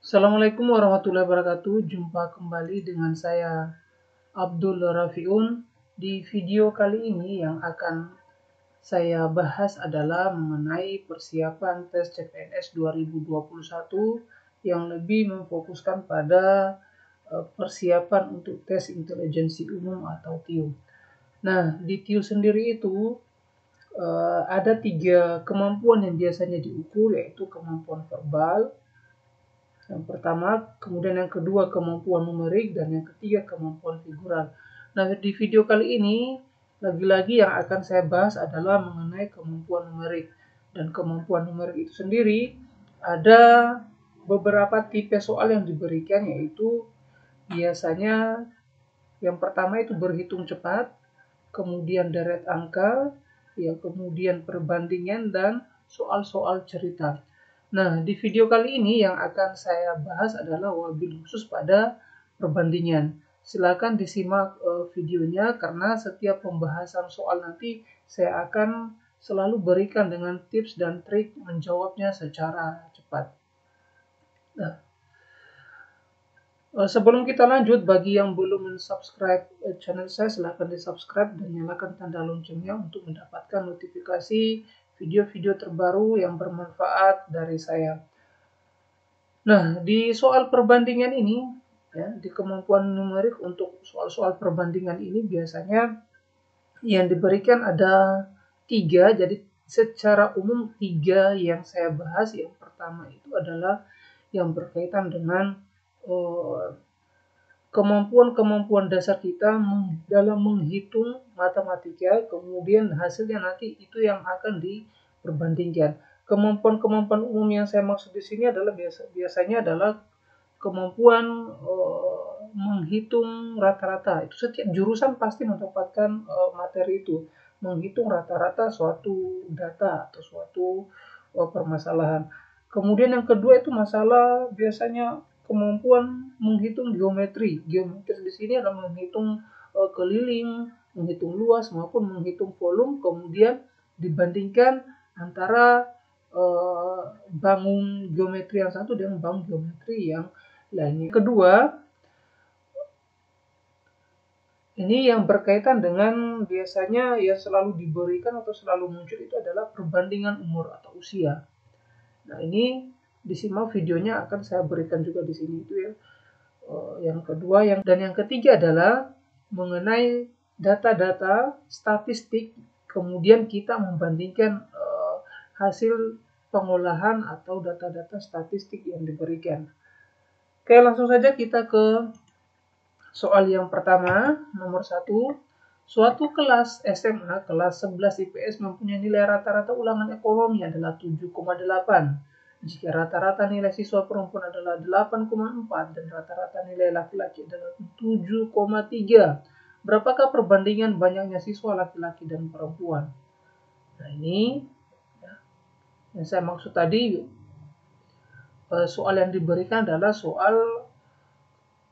Assalamualaikum warahmatullahi wabarakatuh. Jumpa kembali dengan saya Abdul Rafiun. Di video kali ini yang akan saya bahas adalah mengenai persiapan tes CPNS 2021 yang lebih memfokuskan pada persiapan untuk tes intelijensi umum atau TIU. Nah, di TIU sendiri itu ada 3 kemampuan yang biasanya diukur, yaitu kemampuan verbal, yang pertama, kemudian yang kedua kemampuan numerik, dan yang ketiga kemampuan figural. Nah, di video kali ini lagi-lagi yang akan saya bahas adalah mengenai kemampuan numerik. Dan kemampuan numerik itu sendiri ada beberapa tipe soal yang diberikan, yaitu biasanya yang pertama itu berhitung cepat, kemudian deret angka, ya, kemudian perbandingan, dan soal-soal cerita. Nah, di video kali ini yang akan saya bahas adalah wabil khusus pada perbandingan. Silakan disimak videonya karena setiap pembahasan soal nanti saya akan selalu berikan dengan tips dan trik menjawabnya secara cepat. Nah, sebelum kita lanjut, bagi yang belum subscribe channel saya, silahkan di subscribe dan nyalakan tanda loncengnya untuk mendapatkan notifikasi video-video terbaru yang bermanfaat dari saya. Nah, di soal perbandingan ini, ya, di kemampuan numerik untuk soal-soal perbandingan ini biasanya yang diberikan ada 3, jadi secara umum 3 yang saya bahas. Yang pertama itu adalah yang berkaitan dengan kemampuan-kemampuan dasar kita dalam menghitung matematika, kemudian hasilnya nanti itu yang akan diperbandingkan. Kemampuan-kemampuan umum yang saya maksud di sini adalah biasanya adalah kemampuan menghitung rata-rata. Itu setiap jurusan pasti mendapatkan materi itu, menghitung rata-rata suatu data atau suatu permasalahan. Kemudian yang kedua itu masalah biasanya kemampuan menghitung geometri. Geometri di sini adalah menghitung keliling, menghitung luas maupun menghitung volume, kemudian dibandingkan antara bangun geometri yang satu dengan bangun geometri yang lainnya. Kedua, ini yang berkaitan dengan biasanya yang selalu diberikan atau selalu muncul itu adalah perbandingan umur atau usia. Nah, ini disimak videonya akan saya berikan juga di sini itu ya. Yang kedua, dan yang ketiga adalah mengenai data-data statistik, kemudian kita membandingkan hasil pengolahan atau data-data statistik yang diberikan. Oke, langsung saja kita ke soal yang pertama, nomor 1. Suatu kelas SMA kelas 11 IPS mempunyai nilai rata-rata ulangan ekonomi adalah 7,8. Jika rata-rata nilai siswa perempuan adalah 8,4 dan rata-rata nilai laki-laki adalah 7,3, berapakah perbandingan banyaknya siswa laki-laki dan perempuan? Nah, ini ya, yang saya maksud tadi, soal yang diberikan adalah soal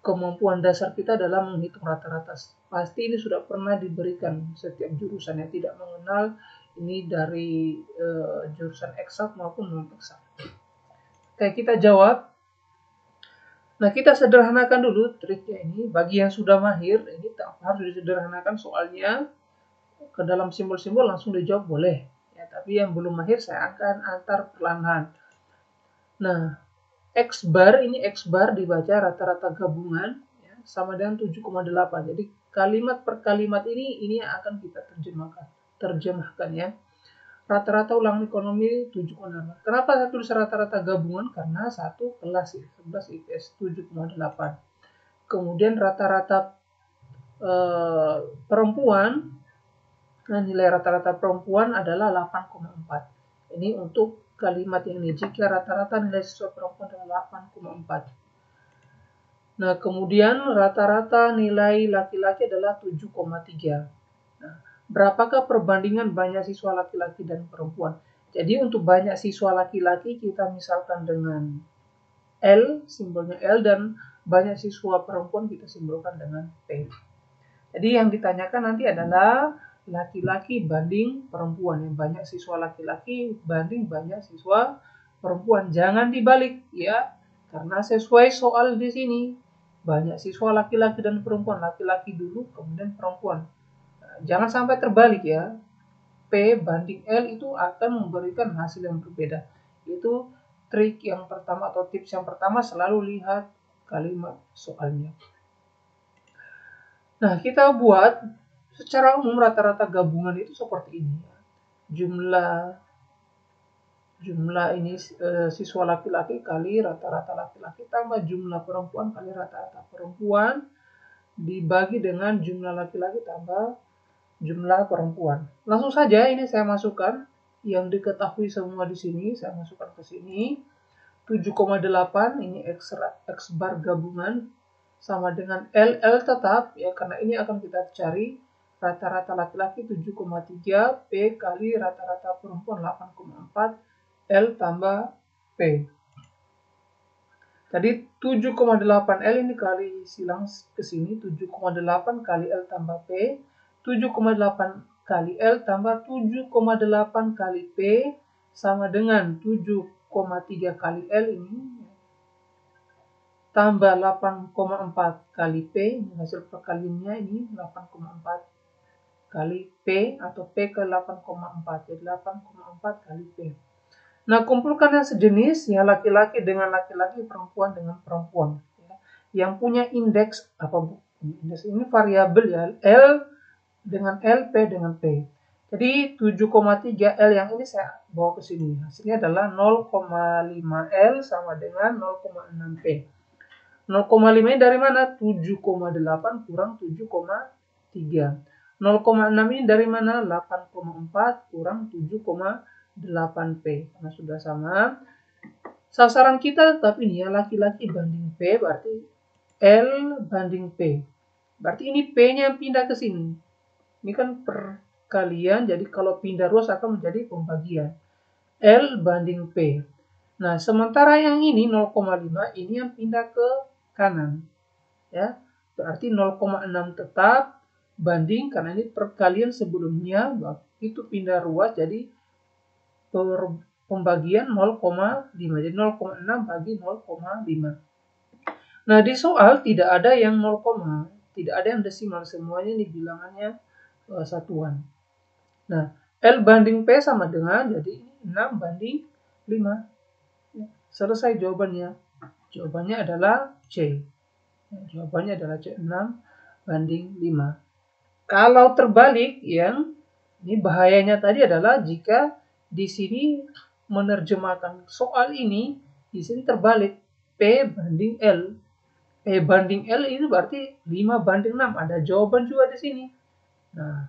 kemampuan dasar kita dalam menghitung rata-rata. Pasti ini sudah pernah diberikan setiap jurusan yang tidak mengenal ini dari jurusan eksak maupun non-eksak. Oke, kita jawab. Nah, kita sederhanakan dulu triknya ini. Bagi yang sudah mahir, ini harus disederhanakan soalnya ke dalam simbol-simbol langsung dijawab boleh. Ya, tapi yang belum mahir saya akan antar perlahan. Nah, X bar dibaca rata-rata gabungan ya, sama dengan 7,8. Jadi kalimat per kalimat ini yang akan kita terjemahkan ya. Rata-rata ulangan ekonomi 7,8. Kenapa saya tulis rata-rata gabungan? Karena satu kelas ya, 11 IPS 7,8. Kemudian rata-rata perempuan, nah nilai rata-rata perempuan adalah 8,4. Ini untuk kalimat ini, jika rata-rata nilai siswa perempuan adalah 8,4. Nah, kemudian rata-rata nilai laki-laki adalah 7,3. Nah, berapakah perbandingan banyak siswa laki-laki dan perempuan? Jadi untuk banyak siswa laki-laki kita misalkan dengan L, simbolnya L, dan banyak siswa perempuan kita simbolkan dengan P. Jadi yang ditanyakan nanti adalah laki-laki banding perempuan, yang banyak siswa laki-laki banding banyak siswa perempuan. Jangan dibalik ya, Karena sesuai soal di sini, banyak siswa laki-laki dan perempuan, laki-laki dulu kemudian perempuan. Nah, jangan sampai terbalik ya. P banding L itu akan memberikan hasil yang berbeda. Itu trik yang pertama atau tips yang pertama, selalu lihat kalimat soalnya. Nah, kita buat secara umum rata-rata gabungan itu seperti ini. Jumlah ini siswa laki-laki kali rata-rata laki-laki tambah jumlah perempuan kali rata-rata perempuan dibagi dengan jumlah laki-laki tambah jumlah perempuan. Langsung saja ini saya masukkan yang diketahui semua di sini, saya masukkan ke sini. 7,8 ini X bar gabungan sama dengan LL tetap ya, karena ini akan kita cari rata-rata laki-laki 7,3 P kali rata-rata perempuan 8,4 L tambah P. Tadi 7,8 L ini kali silang ke sini, 7,8 kali L tambah P, 7,8 kali L tambah 7,8 kali P sama dengan 7,3 kali L ini tambah 8,4 kali P, hasil perkaliannya ini 8,4 kali P atau P ke 8,4, jadi 8,4 kali P. Nah, kumpulkan yang sejenis, ya laki-laki dengan laki-laki, perempuan dengan perempuan. Ya. Yang punya indeks, apa indeks ini variabel ya, L dengan L, P dengan P. Jadi 7,3 L yang ini saya bawa ke sini. Hasilnya adalah 0,5 L sama dengan 0,6 P. 0,5 ini dari mana? 7,8 kurang 7,3. 0,6 ini dari mana? 8,4 kurang 7,8 P. Karena sudah sama. Sasaran kita tetap ini ya, laki-laki banding P, berarti L banding P. Berarti ini P-nya yang pindah ke sini. Ini kan perkalian, jadi kalau pindah ruas akan menjadi pembagian. L banding P. Nah, sementara yang ini 0,5 ini yang pindah ke kanan. Ya, berarti 0,6 tetap banding, karena ini perkalian sebelumnya itu pindah ruas, jadi pembagian 0,5. Jadi 0,6 bagi 0,5. Nah, di soal tidak ada yang 0, tidak ada yang desimal, semuanya ini bilangannya satuan. Nah, L banding P sama dengan, jadi 6 banding 5. Ya, selesai jawabannya. Jawabannya adalah C. Jawabannya adalah C, 6 banding 5. Kalau terbalik, yang ini bahayanya tadi adalah jika di sini menerjemahkan soal ini, di sini terbalik P banding L. P banding L itu berarti 5 banding 6. Ada jawaban juga di sini. Nah,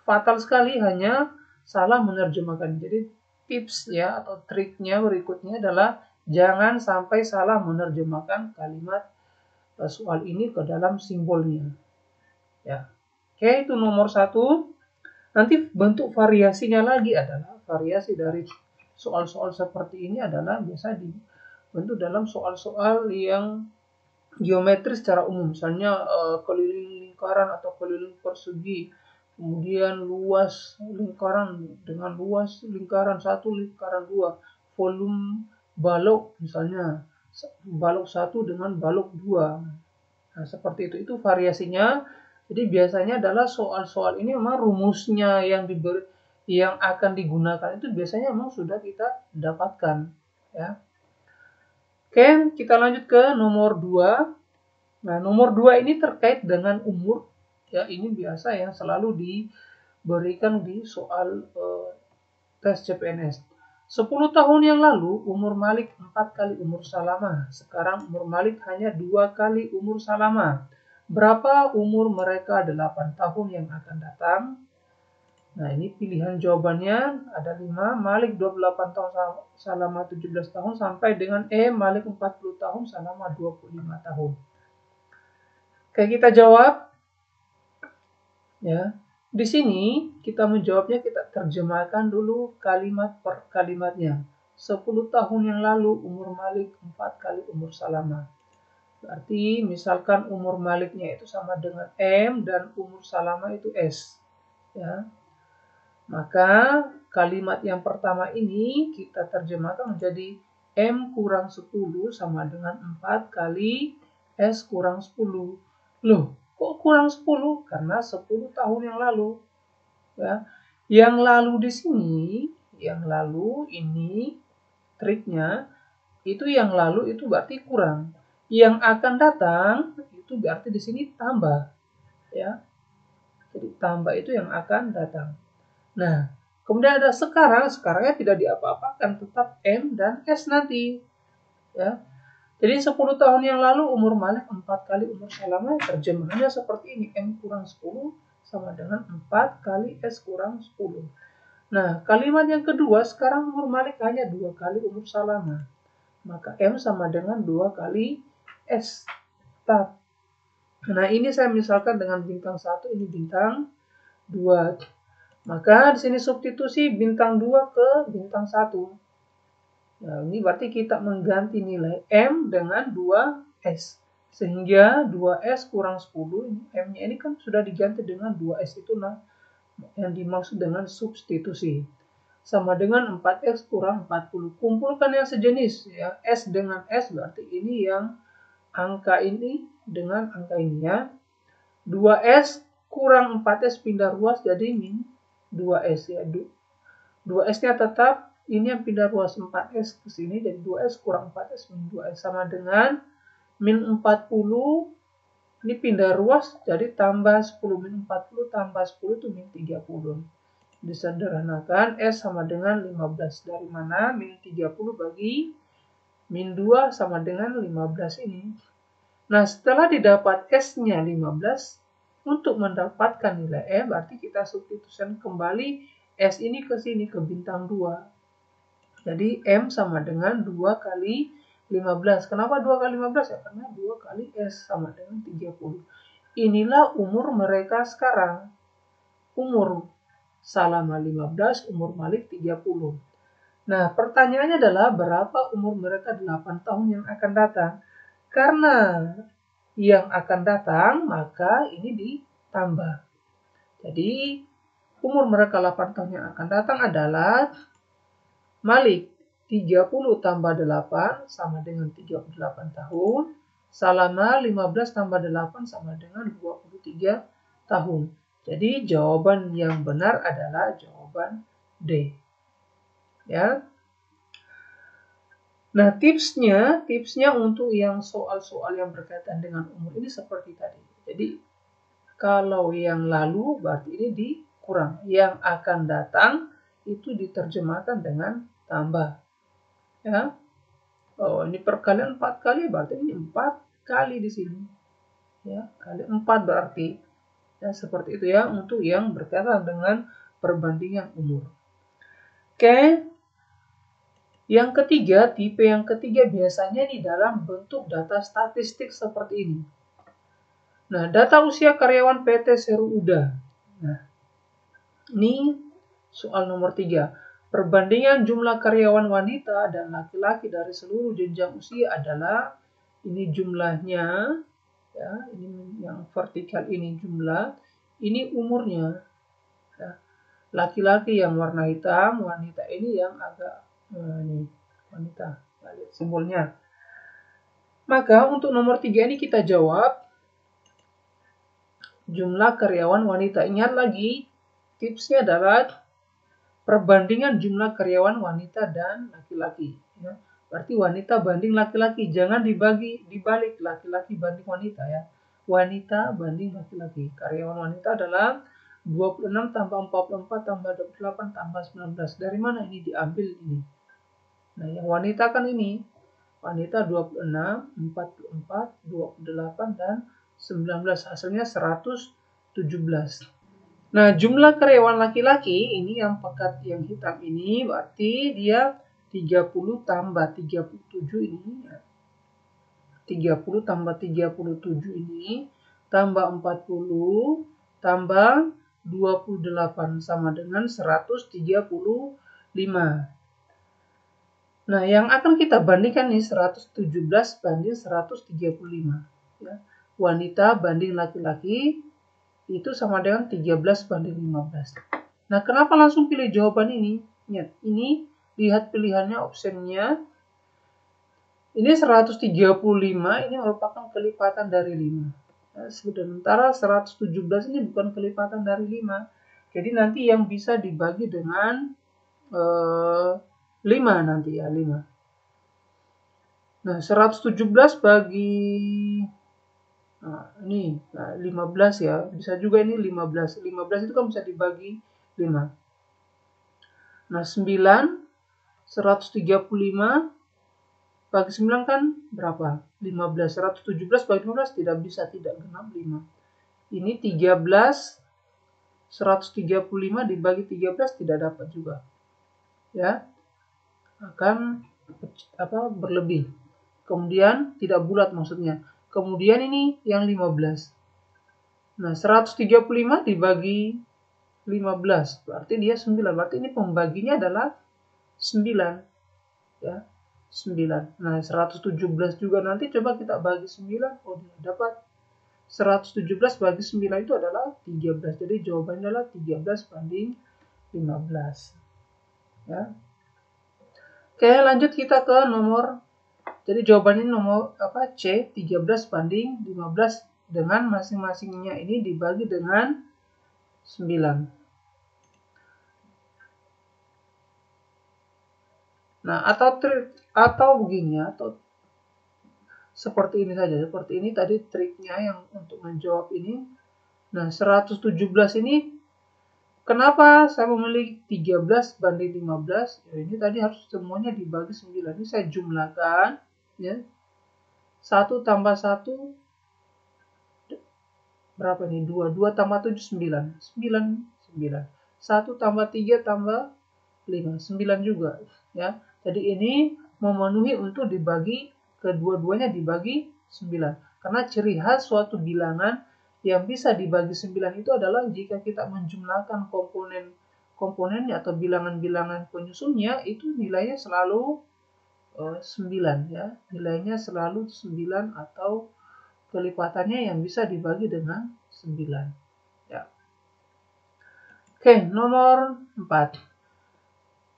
fatal sekali hanya salah menerjemahkan. Jadi tips ya atau triknya berikutnya adalah jangan sampai salah menerjemahkan kalimat soal ini ke dalam simbolnya. Ya. Oke, itu nomor 1. Nanti bentuk variasinya lagi adalah variasi dari soal-soal seperti ini adalah biasa dibentuk dalam soal-soal yang geometris secara umum, misalnya keliling lingkaran atau keliling persegi, kemudian luas lingkaran dengan luas lingkaran 1, lingkaran 2, volume balok misalnya balok 1 dengan balok 2. Nah, seperti itu variasinya. Jadi biasanya adalah soal-soal ini memang rumusnya yang akan digunakan itu biasanya memang sudah kita dapatkan ya. Oke, kita lanjut ke nomor 2. Nah, nomor 2 ini terkait dengan umur ya, ini biasa yang selalu diberikan di soal tes CPNS. 10 tahun yang lalu umur Malik 4 kali umur Salama. Sekarang umur Malik hanya 2 kali umur Salama. Berapa umur mereka 8 tahun yang akan datang? Nah, ini pilihan jawabannya ada 5. Malik 28 tahun, Salama 17 tahun, sampai dengan E, Malik 40 tahun, Salama 25 tahun. Oke, kita jawab. Ya. Di sini kita menjawabnya, kita terjemahkan dulu kalimat per kalimatnya. 10 tahun yang lalu umur Malik 4 kali umur Salama. Berarti misalkan umur Maliknya itu sama dengan M dan umur Salama itu S. Ya. Maka kalimat yang pertama ini kita terjemahkan menjadi M kurang 10 sama dengan 4 kali S kurang 10. Loh, kok kurang 10? Karena 10 tahun yang lalu. Ya. Yang lalu di sini, yang lalu ini triknya, itu yang lalu itu berarti kurang. Yang akan datang itu berarti di sini tambah. Ya. Jadi tambah itu yang akan datang. Nah, kemudian ada sekarangnya tidak diapa-apakan, tetap M dan S nanti. Ya. Jadi 10 tahun yang lalu umur Malik 4 kali umur Salamah, terjemahannya seperti ini, M kurang 10 sama dengan 4 kali S kurang 10. Nah, kalimat yang kedua, sekarang umur Malik hanya 2 kali umur Salamah. Maka M sama dengan 2 kali S. Nah, ini saya misalkan dengan bintang 1, ini bintang 2. Maka di sini substitusi bintang 2 ke bintang 1. Nah, ini berarti kita mengganti nilai M dengan 2S. Sehingga 2S kurang 10, M-nya ini kan sudah diganti dengan 2S, itu nah yang dimaksud dengan substitusi. Sama dengan 4X kurang 40. Kumpulkan yang sejenis, ya. S dengan S berarti ini yang angka ini dengan angka ini, ya. 2S kurang 4S pindah ruas jadi min 2S, ya. 2S-nya tetap, ini yang pindah ruas 4S ke sini, jadi 2S kurang 4S min 2S sama dengan min 40, ini pindah ruas, jadi tambah 10 min 40 tambah 10 itu min 30. Disederhanakan, S sama dengan 15. Dari mana? Min 30 bagi min 2 sama dengan 15 ini. Nah, setelah didapat S-nya 15, untuk mendapatkan nilai M, berarti kita substitusikan kembali S ini ke sini, ke bintang 2. Jadi, M sama dengan 2 kali 15. Kenapa 2 kali 15? Ya, karena 2 kali S sama dengan 30. Inilah umur mereka sekarang. Umur Salamah 15, umur Malik 30. Nah, pertanyaannya adalah berapa umur mereka 8 tahun yang akan datang? Karena yang akan datang, maka ini ditambah. Jadi, umur mereka 8 tahun yang akan datang adalah Malik 30 tambah 8 sama dengan 38 tahun. Salamah 15 tambah 8 sama dengan 23 tahun. Jadi jawaban yang benar adalah jawaban D. Ya. Nah, tipsnya untuk yang soal-soal yang berkaitan dengan umur ini seperti tadi. Jadi kalau yang lalu berarti ini dikurang. Yang akan datang itu diterjemahkan dengan tambah. Ya. Oh, ini perkalian 4 kali, berarti ini 4 kali di sini. Ya, kali 4 berarti. Ya, seperti itu ya untuk yang berkaitan dengan perbandingan umur. Oke. Yang ketiga, tipe yang ketiga biasanya di dalam bentuk data statistik seperti ini. Nah, data usia karyawan PT Seru Uda. Nah, ini soal nomor 3. Perbandingan jumlah karyawan wanita dan laki-laki dari seluruh jenjang usia adalah, ini jumlahnya, ya, ini yang vertikal ini jumlah, ini umurnya. Ya. Laki-laki yang warna hitam, wanita ini yang agak ini wanita, lihat simbolnya. Maka untuk nomor 3 ini kita jawab jumlah karyawan wanita. Ingat lagi, tipsnya adalah perbandingan jumlah karyawan wanita dan laki-laki. Ya. Berarti wanita banding laki-laki, jangan dibalik laki-laki banding wanita, ya. Wanita banding laki-laki. Karyawan wanita adalah 26 tambah 44 tambah 28 tambah 19. Dari mana ini diambil ini? Nah, yang wanita kan ini. Wanita 26, 44, 28, dan 19. Hasilnya 117. Nah, jumlah karyawan laki-laki ini yang pekat yang hitam ini berarti dia 30 tambah 37 ini. 30 tambah 37 ini tambah 40 tambah 28 sama dengan 135. Nah, yang akan kita bandingkan nih 117 banding 135. Ya. Wanita banding laki-laki itu sama dengan 13 banding 15. Nah, kenapa langsung pilih jawaban ini? Ingat, ini lihat pilihannya, optionnya. Ini 135 ini merupakan kelipatan dari 5. Ya, sementara 117 ini bukan kelipatan dari 5. Jadi nanti yang bisa dibagi dengan 5 nanti ya, 5. Nah, 117 bagi ini 15 ya. Bisa juga ini 15. 15 itu kan bisa dibagi 5. Nah, 9 135 bagi 9 kan berapa? 15. 117 bagi 15 tidak bisa, tidak genap 5. Ini 13. 135 dibagi 13 tidak dapat juga. Ya. Akan berlebih. Kemudian tidak bulat maksudnya. Kemudian ini yang 15. Nah, 135 dibagi 15. Berarti dia 9. Berarti ini pembaginya adalah 9. Ya. 9. Nah, 117 juga nanti coba kita bagi 9. Oh, dia dapat 117 bagi 9 itu adalah 13. Jadi jawabannya adalah 13 banding 15. Ya. Oke, lanjut kita ke nomor. Jadi jawabannya nomor C, 13 banding 15 dengan masing-masingnya ini dibagi dengan 9. Nah, atau begini, atau seperti ini saja. Seperti ini tadi triknya yang untuk menjawab ini. Nah, 117 ini kenapa saya memilih 13 banding 15? Ya, ini tadi harus semuanya dibagi 9. Ini saya jumlahkan ya. 1 tambah 1 berapa nih? 2. 2 tambah 7 9. 9. 1 tambah 3 tambah 5. 9 juga ya. Jadi ini memenuhi untuk dibagi kedua-duanya dibagi 9. Karena ciri khas suatu bilangan yang bisa dibagi 9 itu adalah jika kita menjumlahkan komponennya atau bilangan-bilangan penyusunnya itu nilainya selalu 9 ya. Nilainya selalu 9 atau kelipatannya yang bisa dibagi dengan 9. Ya. Oke, nomor 4.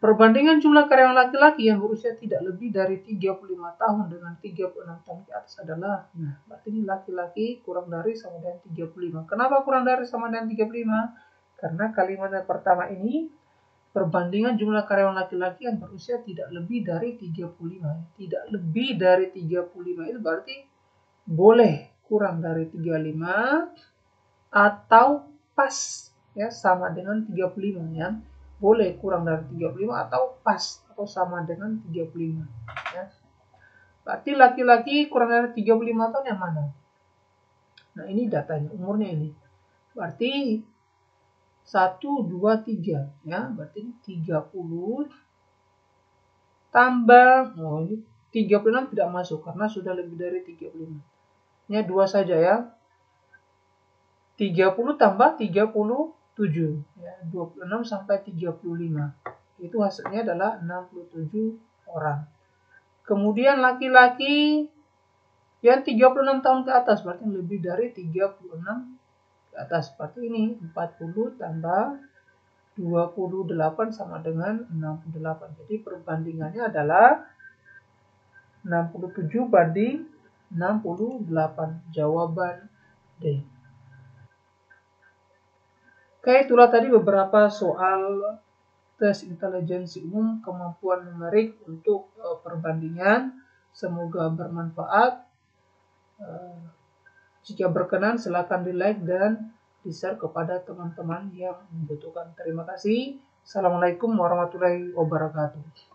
Perbandingan jumlah karyawan laki-laki yang berusia tidak lebih dari 35 tahun dengan 36 tahun ke atas adalah, nah, berarti ini laki-laki kurang dari sama dengan 35. Kenapa kurang dari sama dengan 35? Karena kalimat yang pertama ini, perbandingan jumlah karyawan laki-laki yang berusia tidak lebih dari 35. Tidak lebih dari 35 itu berarti boleh kurang dari 35 atau pas ya sama dengan 35 ya. Boleh kurang dari 35 atau pas atau sama dengan 35 ya. Berarti laki-laki kurang dari 35 tahun yang mana? Nah, ini datanya, umurnya ini. Berarti 1 2 3 ya. Berarti ini 30 tambah ini 36 tidak masuk karena sudah lebih dari 35. Ini 2 saja ya. 30 tambah 37 ya, 26 sampai 35. Itu hasilnya adalah 67 orang. Kemudian laki-laki yang 36 tahun ke atas berarti lebih dari 36 ke atas. Berarti ini 40 tambah 28 sama dengan 68. Jadi perbandingannya adalah 67 banding 68. Jawaban D. Oke, itulah tadi beberapa soal tes intelijensi umum kemampuan numerik untuk perbandingan. Semoga bermanfaat. Jika berkenan, silakan di-like dan di-share kepada teman-teman yang membutuhkan. Terima kasih. Assalamualaikum warahmatullahi wabarakatuh.